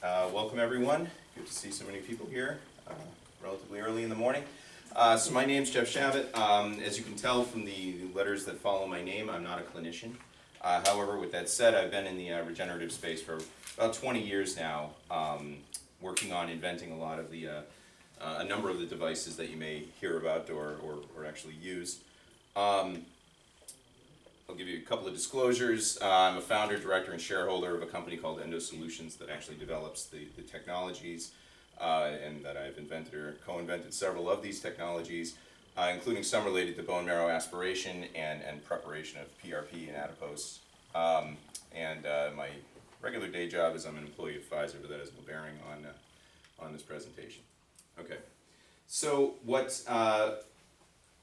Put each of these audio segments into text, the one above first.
Welcome everyone. Good to see so many people here, relatively early in the morning. So my name's Jeff Chabot. As you can tell from the letters that follow my name, I'm not a clinician. However, with that said, I've been in the regenerative space for about 20 years now, working on inventing a lot of the, a number of the devices that you may hear about or actually use. I'll give you a couple of disclosures. I'm a founder, director, and shareholder of a company called Endo Solutions that actually develops the technologies, and that I've invented or co-invented several of these technologies, including some related to bone marrow aspiration and preparation of PRP and adipose. My regular day job is I'm an employee of Pfizer, but that has no bearing on this presentation. Okay, so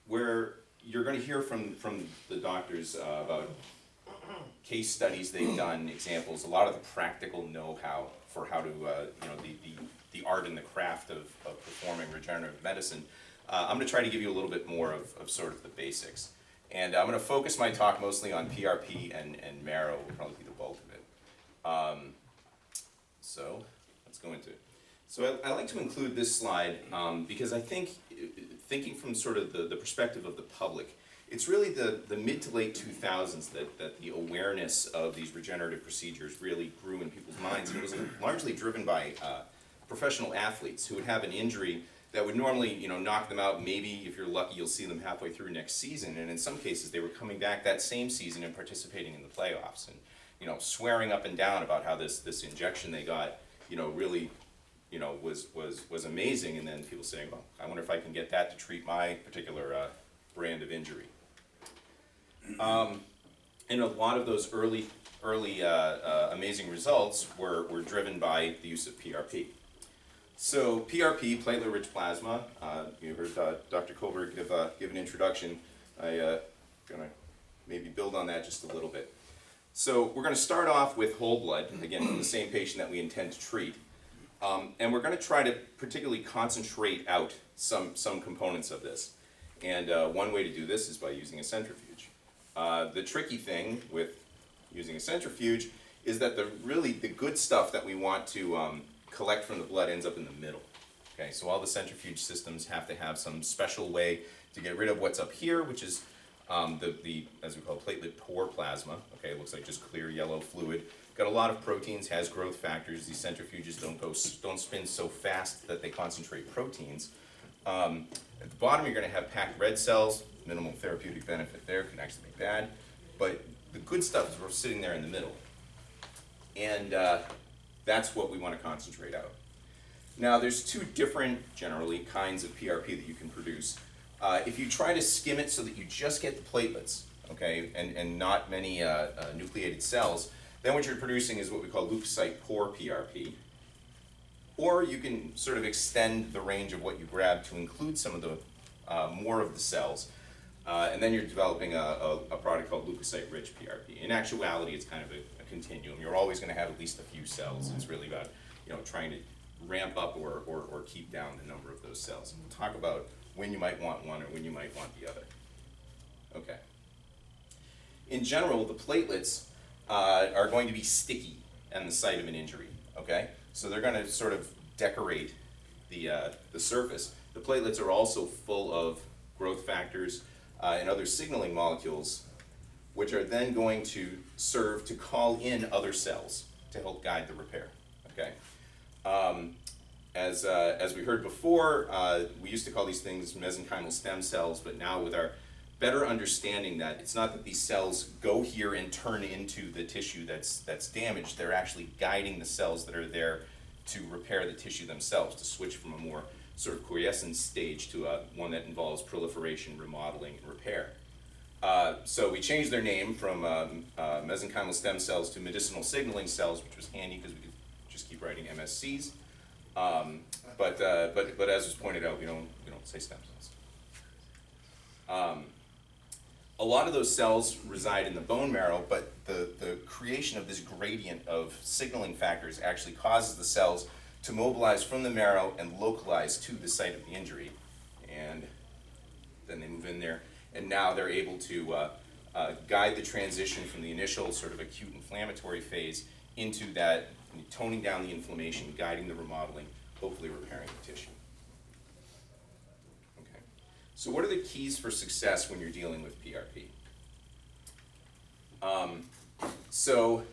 where you're going to hear from the doctors about case studies they've done, examples, a lot of the practical know-how for how to, the art and the craft of performing regenerative medicine. I'm going to try to give you a little bit more of sort of the basics. And I'm going to focus my talk mostly on PRP and marrow, will probably be the bulk of it. So let's go into it. So I like to include this slide because I think, thinking from sort of the perspective of the public, it's really the mid to late 2000s that the awareness of these regenerative procedures really grew in people's minds. And it was largely driven by professional athletes who would have an injury that would normally, knock them out. Maybe if you're lucky, you'll see them halfway through next season. And in some cases, they were coming back that same season and participating in the playoffs and, swearing up and down about how this injection they got, really was amazing, and then people saying, well, I wonder if I can get that to treat my particular brand of injury. And a lot of those early amazing results were driven by the use of PRP. So PRP, platelet-rich plasma, you heard Dr. Kohlberg give an introduction. I'm going to maybe build on that just a little bit. So we're going to start off with whole blood, again, from the same patient that we intend to treat. And we're going to try to particularly concentrate out some components of this. And one way to do this is by using a centrifuge. The tricky thing with using a centrifuge is that the good stuff that we want to collect from the blood ends up in the middle. Okay, so all the centrifuge systems have to have some special way to get rid of what's up here, which is as we call platelet poor plasma. Okay, it looks like just clear yellow fluid. Got a lot of proteins, has growth factors. These centrifuges don't spin so fast that they concentrate proteins. At the bottom, you're going to have packed red cells. Minimal therapeutic benefit there, can actually be bad. But the good stuff is we're sitting there in the middle. And that's what we want to concentrate out. Now, there's two different, generally, kinds of PRP that you can produce. If you try to skim it so that you just get the platelets, okay, and not many nucleated cells, then what you're producing is what we call leukocyte-poor PRP. Or you can sort of extend the range of what you grab to include some of the more of the cells. And then you're developing a product called leukocyte-rich PRP. In actuality, it's kind of a continuum. You're always going to have at least a few cells. It's really about trying to ramp up or keep down the number of those cells. And we'll talk about when you might want one or when you might want the other. Okay. In general, the platelets are going to be sticky on the site of an injury, okay? So they're going to sort of decorate the surface. The platelets are also full of growth factors and other signaling molecules, which are then going to serve to call in other cells to help guide the repair, okay? As we heard before, we used to call these things mesenchymal stem cells, but now with our better understanding that it's not that these cells go here and turn into the tissue that's damaged, they're actually guiding the cells that are there to repair the tissue themselves, to switch from a more sort of quiescent stage to one that involves proliferation, remodeling, and repair. So we changed their name from mesenchymal stem cells to medicinal signaling cells, which was handy because we could just keep writing MSCs. But as was pointed out, we don't say stem cells. A lot of those cells reside in the bone marrow, but the creation of this gradient of signaling factors actually causes the cells to mobilize from the marrow and localize to the site of the injury. And then they move in there, and now they're able to guide the transition from the initial sort of acute inflammatory phase into that, toning down the inflammation, guiding the remodeling, hopefully repairing the tissue. Okay. So what are the keys for success when you're dealing with PRP? So,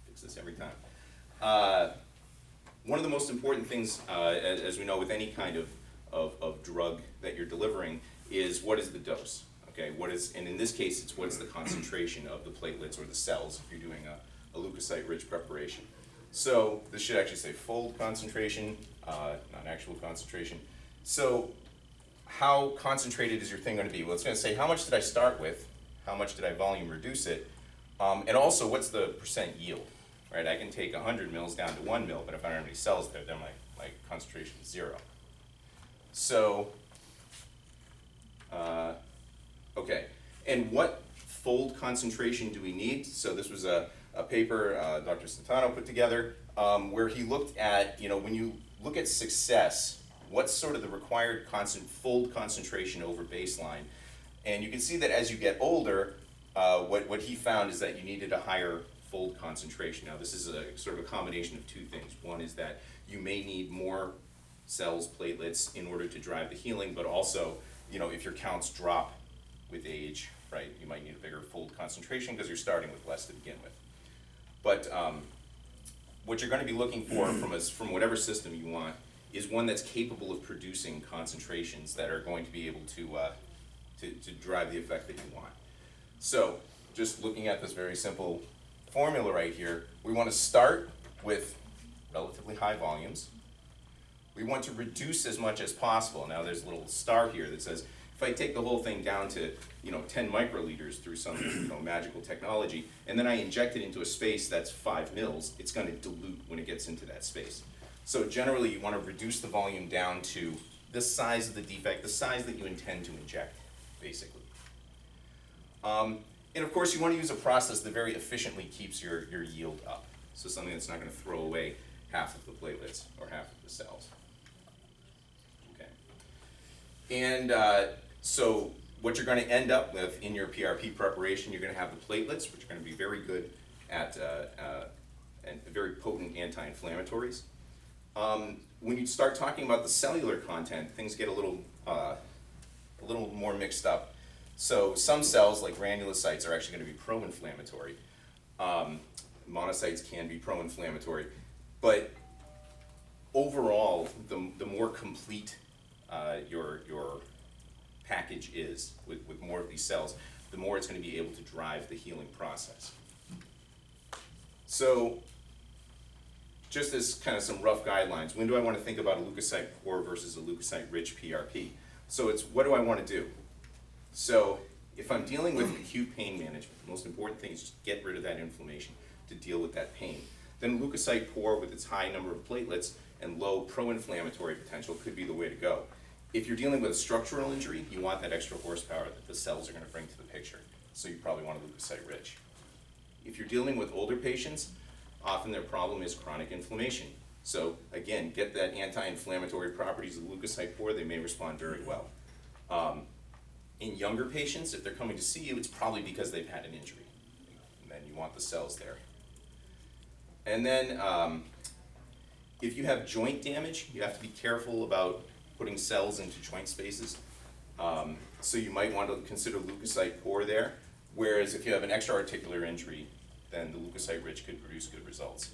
fix this every time. One of the most important things, as we know with any kind of drug that you're delivering, is what is the dose, okay? And in this case, it's what's the concentration of the platelets or the cells if you're doing a leukocyte-rich preparation. So this should actually say fold concentration, not actual concentration. So how concentrated is your thing going to be? Well, it's going to say how much did I start with, how much did I volume reduce it, and also what's the percent yield, right? I can take 100 mils down to 1 mil, but if I don't have any cells there, then my concentration is 0. So, okay, and what fold concentration do we need? So this was a paper Dr. Santano put together where he looked at, when you look at success, what's sort of the required fold concentration over baseline. And you can see that as you get older, what he found is that you needed a higher fold concentration. Now this is a sort of a combination of two things. One is that you may need more cells, platelets, in order to drive the healing, but also, if your counts drop with age, right, you might need a bigger fold concentration because you're starting with less to begin with. But what you're going to be looking for from whatever system you want is one that's capable of producing concentrations that are going to be able to drive the effect that you want. So just looking at this very simple formula right here, we want to start with relatively high volumes. We want to reduce as much as possible. Now there's a little star here that says, if I take the whole thing down to 10 microliters through some magical technology, and then I inject it into a space that's 5 mils, it's going to dilute when it gets into that space. So generally you want to reduce the volume down to the size of the defect, the size that you intend to inject, basically. And of course you want to use a process that very efficiently keeps your yield up. So something that's not going to throw away half of the platelets or half of the cells. And so what you're going to end up with in your PRP preparation, you're going to have the platelets, which are going to be very good at and very potent anti-inflammatories. When you start talking about the cellular content, things get a little more mixed up. So some cells, like granulocytes, are actually going to be pro-inflammatory. Monocytes can be pro-inflammatory, but overall, the more complete your package is with more of these cells, the more it's going to be able to drive the healing process. So just as kind of some rough guidelines, when do I want to think about a leukocyte poor versus a leukocyte-rich PRP? So it's, what do I want to do? So if I'm dealing with acute pain management, the most important thing is just get rid of that inflammation to deal with that pain. Then leukocyte poor with its high number of platelets and low pro-inflammatory potential could be the way to go. If you're dealing with a structural injury, you want that extra horsepower that the cells are going to bring to the picture. So you probably want a leukocyte-rich. If you're dealing with older patients, often their problem is chronic inflammation. So again, get that anti-inflammatory properties of leukocyte poor, they may respond very well. In younger patients, if they're coming to see you, it's probably because they've had an injury. And then you want the cells there. And then if you have joint damage, you have to be careful about putting cells into joint spaces. So you might want to consider leukocyte poor there, whereas if you have an extra-articular injury, then the leukocyte-rich could produce good results.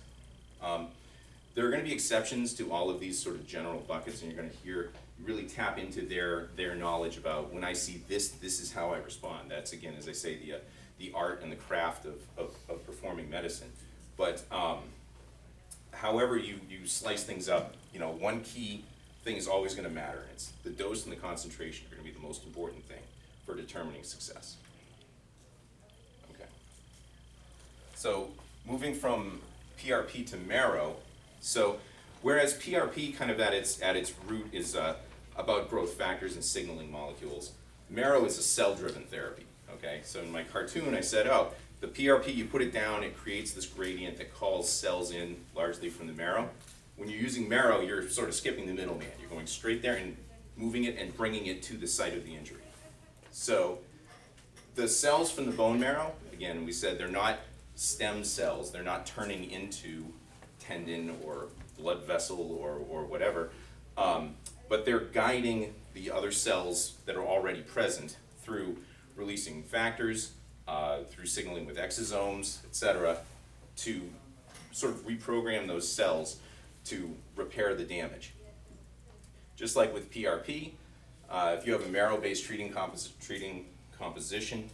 There are going to be exceptions to all of these sort of general buckets, and you're going to really tap into their knowledge about, when I see this, this is how I respond. That's, again, as I say, the art and the craft of performing medicine. But however you slice things up, one key thing is always going to matter. It's the dose and the concentration are going to be the most important thing for determining success. Okay. So moving from PRP to marrow, so whereas PRP kind of at its root is about growth factors and signaling molecules, marrow is a cell-driven therapy. Okay. So in my cartoon, I said, oh, the PRP, you put it down, it creates this gradient that calls cells in largely from the marrow. When you're using marrow, you're sort of skipping the middleman. You're going straight there and moving it and bringing it to the site of the injury. So the cells from the bone marrow, again, we said they're not stem cells. They're not turning into tendon or blood vessel or whatever, but they're guiding the other cells that are already present through releasing factors, through signaling with exosomes, etc., to sort of reprogram those cells to repair the damage. Just like with PRP, if you have a marrow-based treating composition,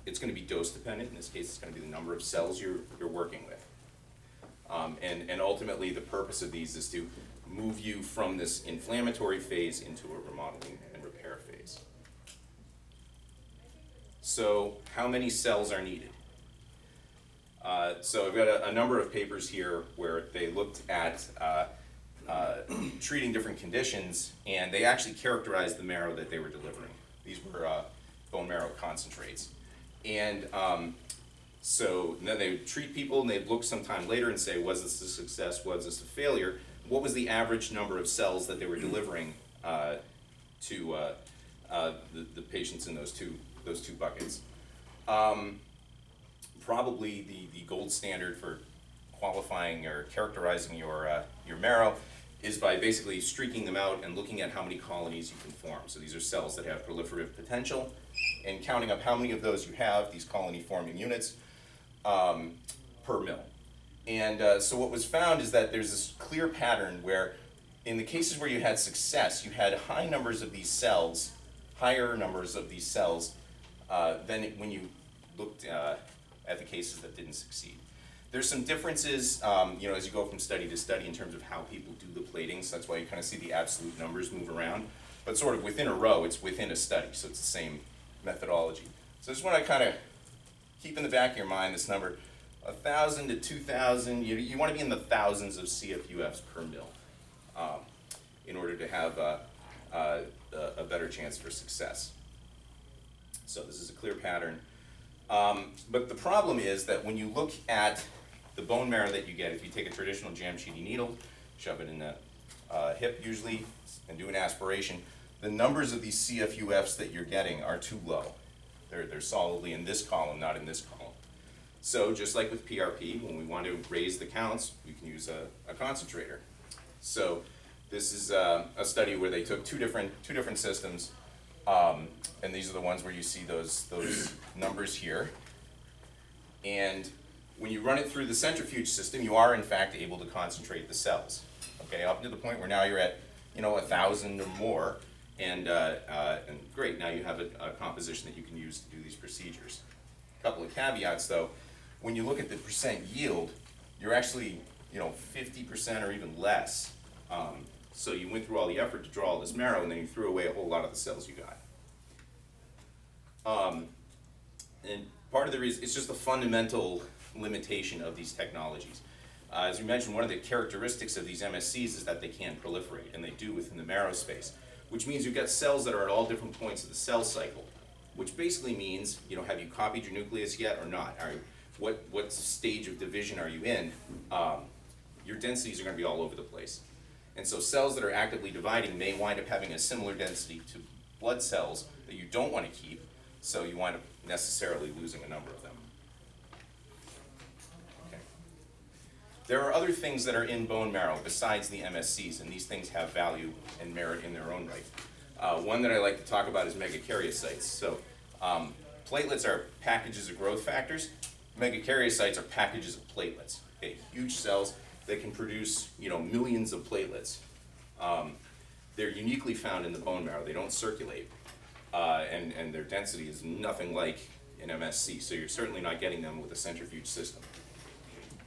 it's going to be dose dependent. In this case, it's going to be the number of cells you're working with. And ultimately, the purpose of these is to move you from this inflammatory phase into a remodeling and repair phase. So how many cells are needed? So I've got a number of papers here where they looked at treating different conditions, and they actually characterized the marrow that they were delivering. These were bone marrow concentrates. And so then they would treat people, and they'd look sometime later and say, was this a success, was this a failure? What was the average number of cells that they were delivering to the patients in those two buckets? Probably the gold standard for qualifying or characterizing your marrow is by basically streaking them out and looking at how many colonies you can form. So these are cells that have proliferative potential, and counting up how many of those you have, these colony forming units, per mil. And so what was found is that there's this clear pattern where in the cases where you had success, you had high numbers of these cells, higher numbers of these cells than when you looked at the cases that didn't succeed. There's some differences, as you go from study to study in terms of how people do the platings. That's why you kind of see the absolute numbers move around. But sort of within a row, it's within a study, so it's the same methodology. So I just want to kind of keep in the back of your mind this number, 1,000 to 2,000. You want to be in the thousands of CFUFs per mil in order to have a better chance for success. So this is a clear pattern. But the problem is that when you look at the bone marrow that you get, if you take a traditional Jamshidi needle, shove it in the hip usually, and do an aspiration, the numbers of these CFUFs that you're getting are too low. They're solidly in this column, not in this column. So just like with PRP, when we want to raise the counts, we can use a concentrator. So this is a study where they took two different systems, and these are the ones where you see those numbers here. And when you run it through the centrifuge system, you are in fact able to concentrate the cells. Okay, up to the point where now you're at 1,000 or more, and great, now you have a composition that you can use to do these procedures. A couple of caveats though, when you look at the percent yield, you're actually 50% or even less. So you went through all the effort to draw all this marrow, and then you threw away a whole lot of the cells you got. And part of the reason, it's just a fundamental limitation of these technologies. As we mentioned, one of the characteristics of these MSCs is that they can proliferate, and they do within the marrow space, which means you've got cells that are at all different points of the cell cycle, which basically means, have you copied your nucleus yet or not? What stage of division are you in? Your densities are going to be all over the place. And so cells that are actively dividing may wind up having a similar density to blood cells that you don't want to keep, so you wind up necessarily losing a number of them. Okay. There are other things that are in bone marrow besides the MSCs, and these things have value and merit in their own right. One that I like to talk about is megakaryocytes. So platelets are packages of growth factors. Megakaryocytes are packages of platelets. Okay, huge cells that can produce millions of platelets. They're uniquely found in the bone marrow. They don't circulate, and their density is nothing like an MSC. So you're certainly not getting them with a centrifuge system.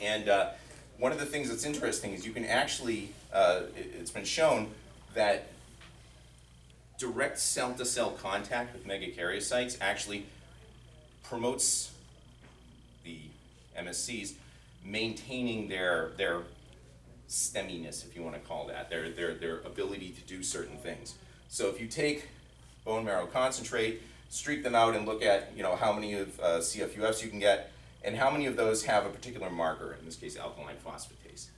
And one of the things that's interesting is you can actually, it's been shown that direct cell-to-cell contact with megakaryocytes actually promotes the MSCs maintaining their stemminess, if you want to call that, their ability to do certain things. So if you take bone marrow concentrate, streak them out, and look at how many of CFUFs you can get, and how many of those have a particular marker, in this case alkaline phosphatase.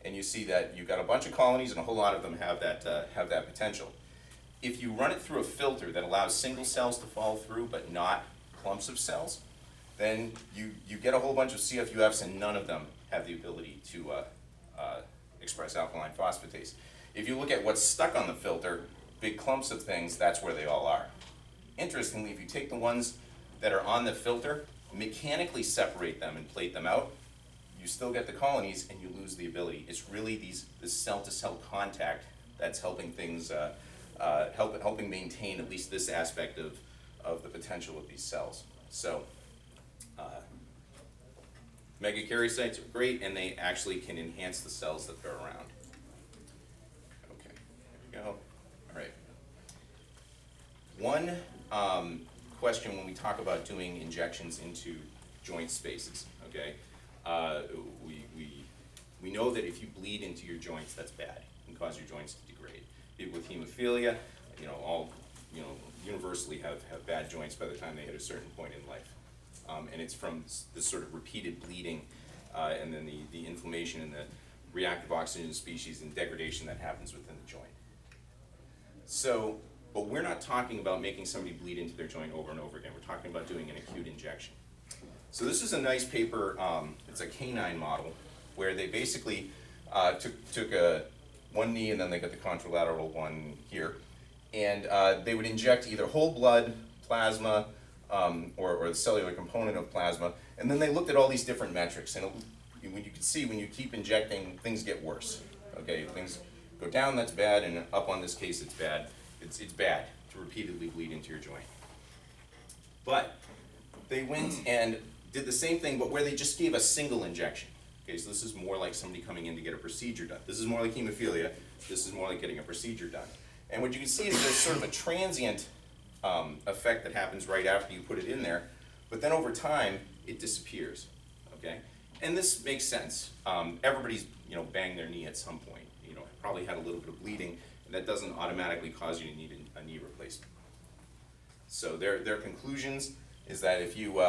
And you see that you've got a bunch of colonies, and a whole lot of them have that potential. If you run it through a filter that allows single cells to fall through, but not clumps of cells, then you get a whole bunch of CFUFs and none of them have the ability to express alkaline phosphatase. If you look at what's stuck on the filter, big clumps of things, that's where they all are. Interestingly, if you take the ones that are on the filter, mechanically separate them and plate them out, you still get the colonies and you lose the ability. It's really this cell-to-cell contact that's helping things, helping maintain at least this aspect of the potential of these cells. So, megakaryocytes are great, and they actually can enhance the cells that they're around. Okay, there we go. All right. One question when we talk about doing injections into joint spaces, okay? We know that if you bleed into your joints, that's bad. It can cause your joints to degrade. People with hemophilia, universally have bad joints by the time they hit a certain point in life. And it's from this sort of repeated bleeding and then the inflammation and the reactive oxygen species and degradation that happens within the joint. So, but we're not talking about making somebody bleed into their joint over and over again. We're talking about doing an acute injection. So this is a nice paper, it's a canine model, where they basically took one knee and then they got the contralateral one here, and they would inject either whole blood, plasma, or the cellular component of plasma, and then they looked at all these different metrics, and you can see when you keep injecting, things get worse. Okay, things go down, that's bad, and up on this case, it's bad. It's bad to repeatedly bleed into your joint. But they went and did the same thing, but where they just gave a single injection. Okay, so this is more like somebody coming in to get a procedure done. This is more like hemophilia. This is more like getting a procedure done. And what you can see is there's sort of a transient effect that happens right after you put it in there, but then over time, it disappears, okay? And this makes sense. Everybody's, banged their knee at some point, probably had a little bit of bleeding, and that doesn't automatically cause you to need a knee replacement. So their conclusions is that if you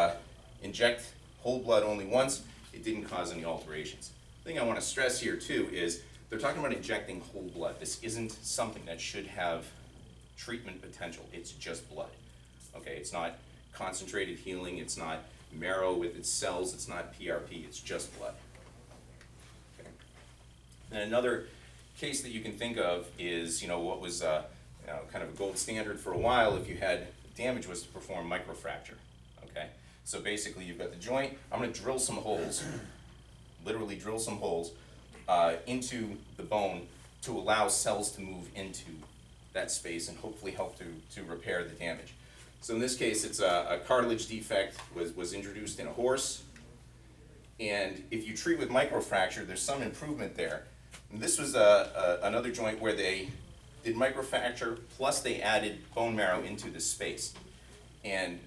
inject whole blood only once, it didn't cause any alterations. The thing I want to stress here too is they're talking about injecting whole blood. This isn't something that should have treatment potential. It's just blood. Okay, it's not concentrated healing, it's not marrow with its cells, it's not PRP, it's just blood. Okay. And another case that you can think of is, what was kind of a gold standard for a while if you had damage was to perform microfracture. Okay, so basically you've got the joint. I'm going to drill some holes, literally drill some holes into the bone to allow cells to move into that space and hopefully help to repair the damage. So in this case, it's a cartilage defect was introduced in a horse, and if you treat with microfracture, there's some improvement there. And this was another joint where they did microfracture, plus they added bone marrow into this space. And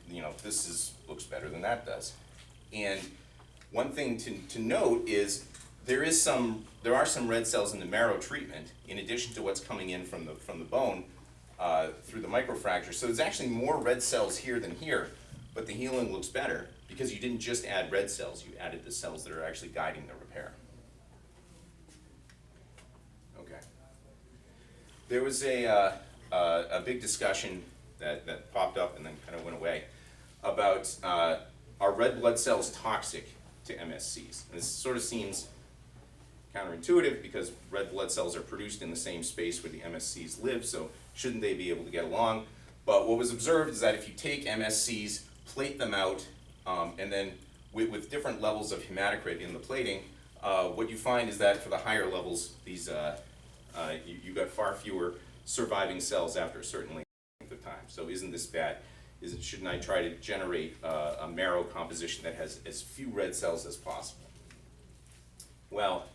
this looks better than that does. And one thing to note is there are some red cells in the marrow treatment, in addition to what's coming in from the bone through the microfracture. So there's actually more red cells here than here, but the healing looks better because you didn't just add red cells, you added the cells that are actually guiding the repair. Okay. There was a big discussion that popped up and then kind of went away about are red blood cells toxic to MSCs? And this sort of seems counterintuitive because red blood cells are produced in the same space where the MSCs live, so shouldn't they be able to get along? But what was observed is that if you take MSCs, plate them out, and then with different levels of hematocrit in the plating, what you find is that for the higher levels, these you got far fewer surviving cells after a certain length of time. So isn't this bad? Shouldn't I try to generate a marrow composition that has as few red cells as possible? Well,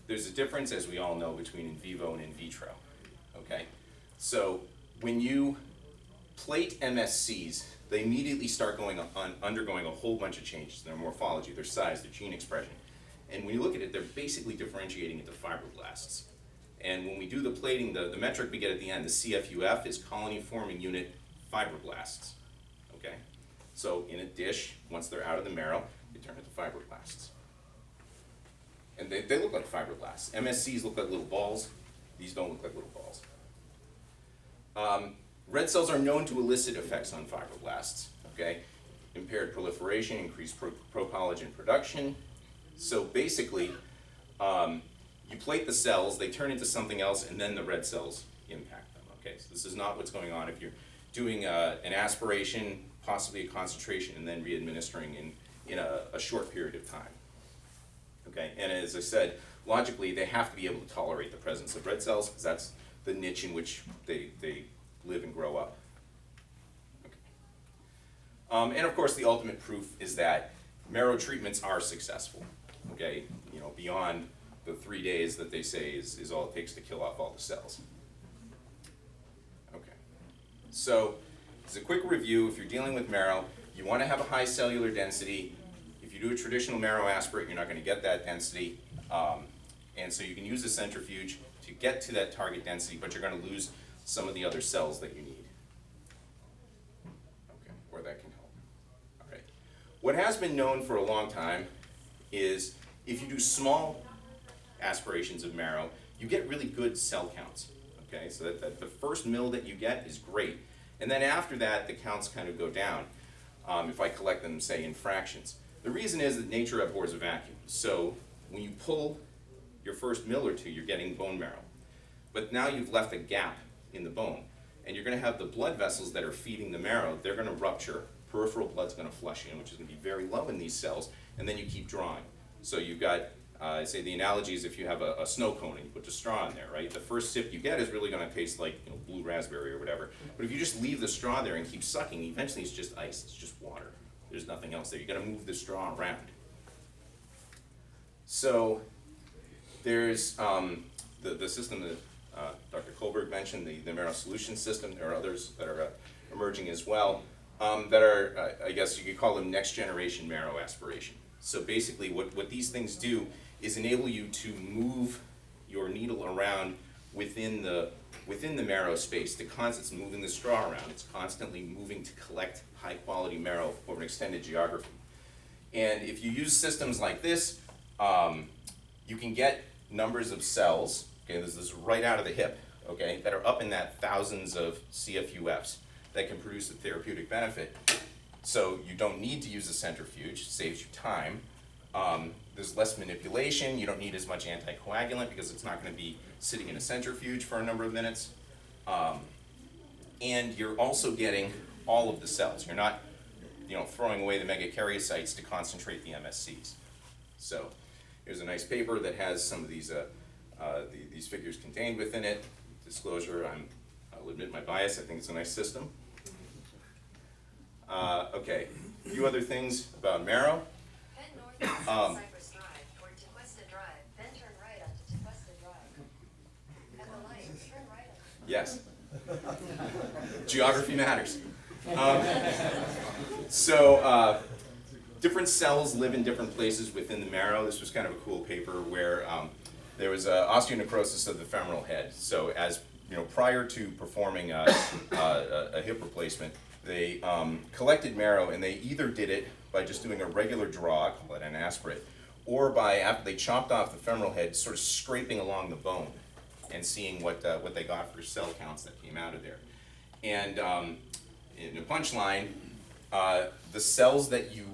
there's a difference, as we all know, between in vivo and in vitro. Okay, so when you plate MSCs, they immediately start undergoing a whole bunch of changes in their morphology, their size, their gene expression. And when you look at it, they're basically differentiating into fibroblasts. And when we do the plating, the metric we get at the end, the CFUF, is colony forming unit fibroblasts. Okay, so in a dish, once they're out of the marrow, they turn into fibroblasts. And they look like fibroblasts. MSCs look like little balls. These don't look like little balls. Red cells are known to elicit effects on fibroblasts. Okay, impaired proliferation, increased pro-collagen production. So basically, you plate the cells, they turn into something else, and then the red cells impact them. Okay, so this is not what's going on if you're doing an aspiration, possibly a concentration, and then re-administering in a short period of time. Okay, and as I said, logically, they have to be able to tolerate the presence of red cells, because that's the niche in which they live and grow up. Okay. And of course, the ultimate proof is that marrow treatments are successful. Okay, you know, beyond the 3 days that they say is all it takes to kill off all the cells. Okay, so as a quick review, if you're dealing with marrow, you want to have a high cellular density. If you do a traditional marrow aspirate, you're not going to get that density. And so you can use a centrifuge to get to that target density, but you're going to lose some of the other cells that you need. Okay, or that can help. All right. What has been known for a long time is if you do small aspirations of marrow, you get really good cell counts. Okay, so that the first mill that you get is great. And then after that, the counts kind of go down if I collect them, say, in fractions. The reason is that nature abhors a vacuum. So when you pull your first mill or two, you're getting bone marrow. But now you've left a gap in the bone. And you're going to have the blood vessels that are feeding the marrow, they're going to rupture. Peripheral blood's going to flush in, which is going to be very low in these cells. And then you keep drawing. So you've got, say the analogy is if you have a snow cone and you put the straw in there, right? The first sip you get is really going to taste like, you know, blue raspberry or whatever. But if you just leave the straw there and keep sucking, eventually it's just ice, it's just water. There's nothing else there. You've got to move the straw around. So there's the system that Dr. Kohlberg mentioned, the marrow solution system. There are others that are emerging as well that are, I guess you could call them next generation marrow aspiration. So basically what these things do is enable you to move your needle around within the marrow space. It's moving the straw around. It's constantly moving to collect high quality marrow over an extended geography. And if you use systems like this, you can get numbers of cells, okay, this is right out of the hip, okay, that are up in that thousands of CFUFs that can produce a therapeutic benefit. So you don't need to use a centrifuge, it saves you time. There's less manipulation, you don't need as much anticoagulant because it's not going to be sitting in a centrifuge for a number of minutes. And you're also getting all of the cells. You're not, you know, throwing away the megakaryocytes to concentrate the MSCs. So here's a nice paper that has some of these figures contained within it. Disclosure, I'll admit my bias, I think it's a nice system. Okay, a few other things about marrow. Head north on Cypress Drive or Tequesta Drive, then turn right onto Tequesta Drive. At the light, turn right on. Yes. Geography matters. So different cells live in different places within the marrow. This was kind of a cool paper where there was osteonecrosis of the femoral head. So as you know, prior to performing a hip replacement, they collected marrow, and they either did it by just doing a regular draw, call it an aspirate, or by, after they chopped off the femoral head, sort of scraping along the bone and seeing what they got for cell counts that came out of there. And in the punchline, the cells that you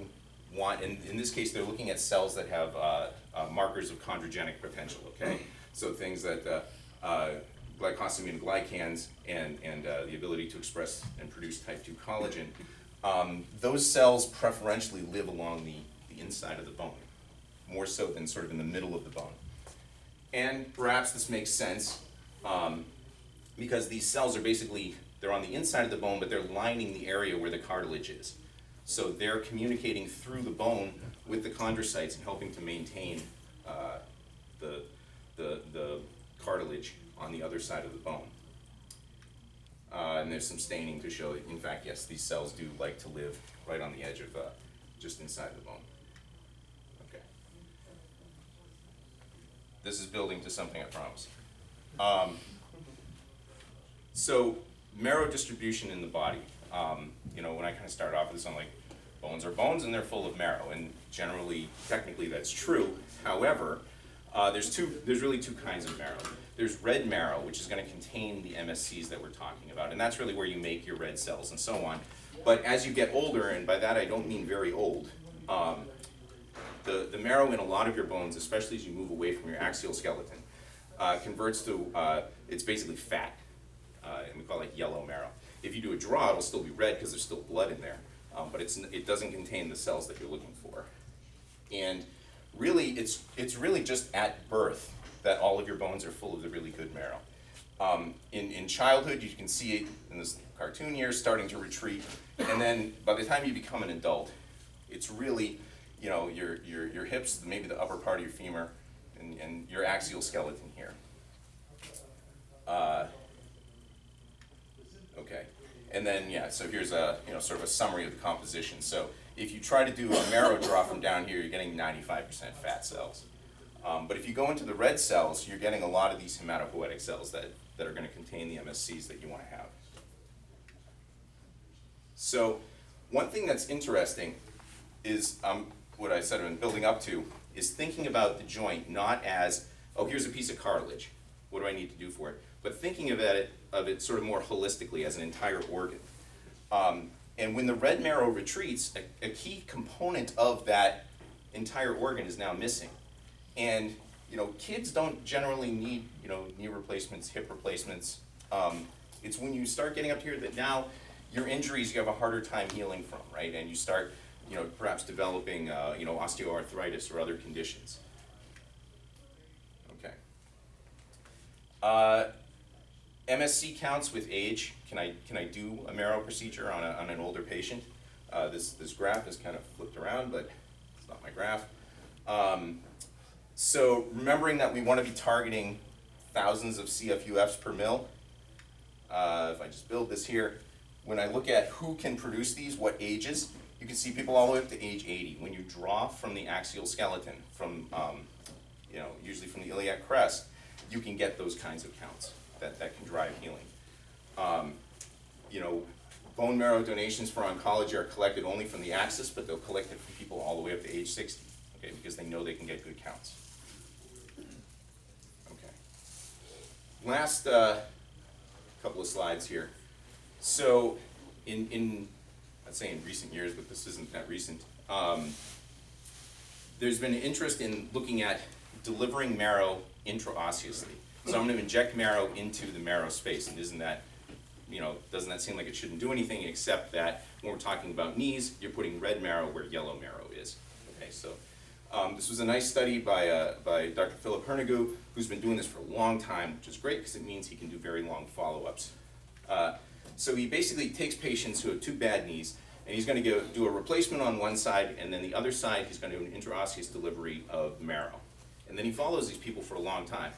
want, and in this case they're looking at cells that have markers of chondrogenic potential, okay? So things that glycosamine glycans and the ability to express and produce type 2 collagen, those cells preferentially live along the inside of the bone, more so than sort of in the middle of the bone. And perhaps this makes sense because these cells are basically, they're on the inside of the bone, but they're lining the area where the cartilage is. So they're communicating through the bone with the chondrocytes and helping to maintain the cartilage on the other side of the bone. And there's some staining to show that, in fact, yes, these cells do like to live right on the edge of, just inside the bone. Okay. This is building to something, I promise. So, marrow distribution in the body. You know, when I kind of started off with this, I'm like, bones are bones and they're full of marrow. And generally, technically, that's true. However, there's really two kinds of marrow. There's red marrow, which is going to contain the MSCs that we're talking about, and that's really where you make your red cells and so on. But as you get older, and by that I don't mean very old, the marrow in a lot of your bones, especially as you move away from your axial skeleton, converts to, it's basically fat, and we call it yellow marrow. If you do a draw, it'll still be red because there's still blood in there, but it doesn't contain the cells that you're looking for. And really, it's really just at birth that all of your bones are full of the really good marrow. In childhood, you can see it in this cartoon here, starting to retreat, and then by the time you become an adult, it's really, you know, your hips, maybe the upper part of your femur, and your axial skeleton here. Okay, and then yeah, so here's a sort of a summary of the composition. So if you try to do a marrow draw from down here, you're getting 95% fat cells. But if you go into the red cells, you're getting a lot of these hematopoietic cells that are going to contain the MSCs that you want to have. So one thing that's interesting is what I said I've been building up to is thinking about the joint not as, oh, here's a piece of cartilage, what do I need to do for it? But thinking of it sort of more holistically as an entire organ. And when the red marrow retreats, a key component of that entire organ is now missing. And kids don't generally need knee replacements, hip replacements. It's when you start getting up here that now your injuries you have a harder time healing from, right? And you start perhaps developing osteoarthritis or other conditions. Okay. MSC counts with age. Can I do a marrow procedure on an older patient? This graph is kind of flipped around, but it's not my graph. So remembering that we want to be targeting thousands of CFUFs per mil. If I just build this here, when I look at who can produce these, what ages, you can see people all the way up to age 80. When you draw from the axial skeleton, from usually from the iliac crest, you can get those kinds of counts that can drive healing. Bone marrow donations for oncology are collected only from the axis, but they'll collect it from people all the way up to age 60, okay, because they know they can get good counts. Okay. Last couple of slides here. So I'd say in recent years, but this isn't that recent, there's been an interest in looking at delivering marrow intraosseously. So I'm going to inject marrow into the marrow space, and doesn't that seem like it shouldn't do anything, except that when we're talking about knees, you're putting red marrow where yellow marrow is. Okay, so this was a nice study by Dr. Philip Hernigou, who's been doing this for a long time, which is great because it means he can do very long follow-ups. So he basically takes patients who have two bad knees, and he's going to do a replacement on one side, and then the other side he's going to do an intraosseous delivery of marrow. And then he follows these people for a long time.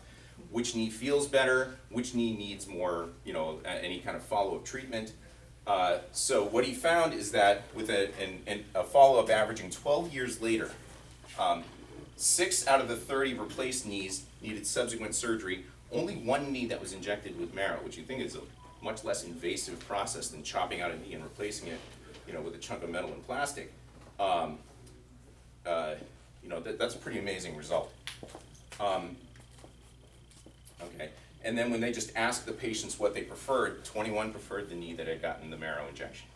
Which knee feels better, which knee needs more, any kind of follow-up treatment. So what he found is that with a follow-up averaging 12 years later, 6 out of the 30 replaced knees needed subsequent surgery. Only one knee that was injected with marrow, which you think is a much less invasive process than chopping out a knee and replacing it, with a chunk of metal and plastic. That's a pretty amazing result. Okay, and then when they just asked the patients what they preferred, 21 preferred the knee that had gotten the marrow injection,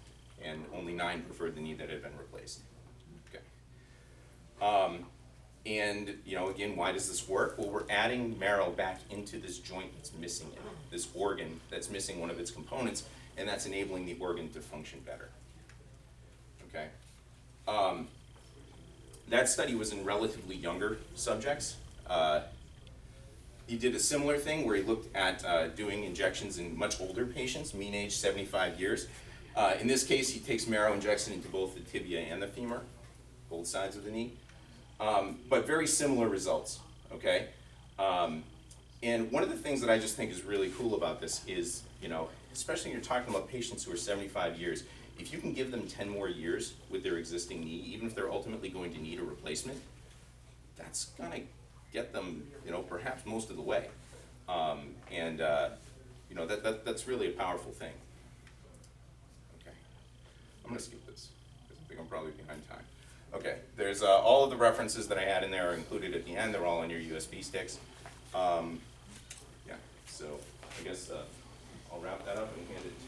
and only 9 preferred the knee that had been replaced. Okay. Again, why does this work? Well, we're adding marrow back into this joint that's missing it, this organ that's missing one of its components, and that's enabling the organ to function better. Okay. That study was in relatively younger subjects. He did a similar thing where he looked at doing injections in much older patients, mean age 75 years. In this case, he takes marrow, injects it into both the tibia and the femur, both sides of the knee. But very similar results, okay? And one of the things that I just think is really cool about this is, especially when you're talking about patients who are 75 years, if you can give them 10 more years with their existing knee, even if they're ultimately going to need a replacement, that's gonna get them, perhaps most of the way. That's really a powerful thing. Okay, I'm gonna skip this, because I think I'm probably behind time. Okay, there's all of the references that I had in there are included at the end. They're all on your USB sticks. Yeah, so I guess I'll wrap that up and hand it to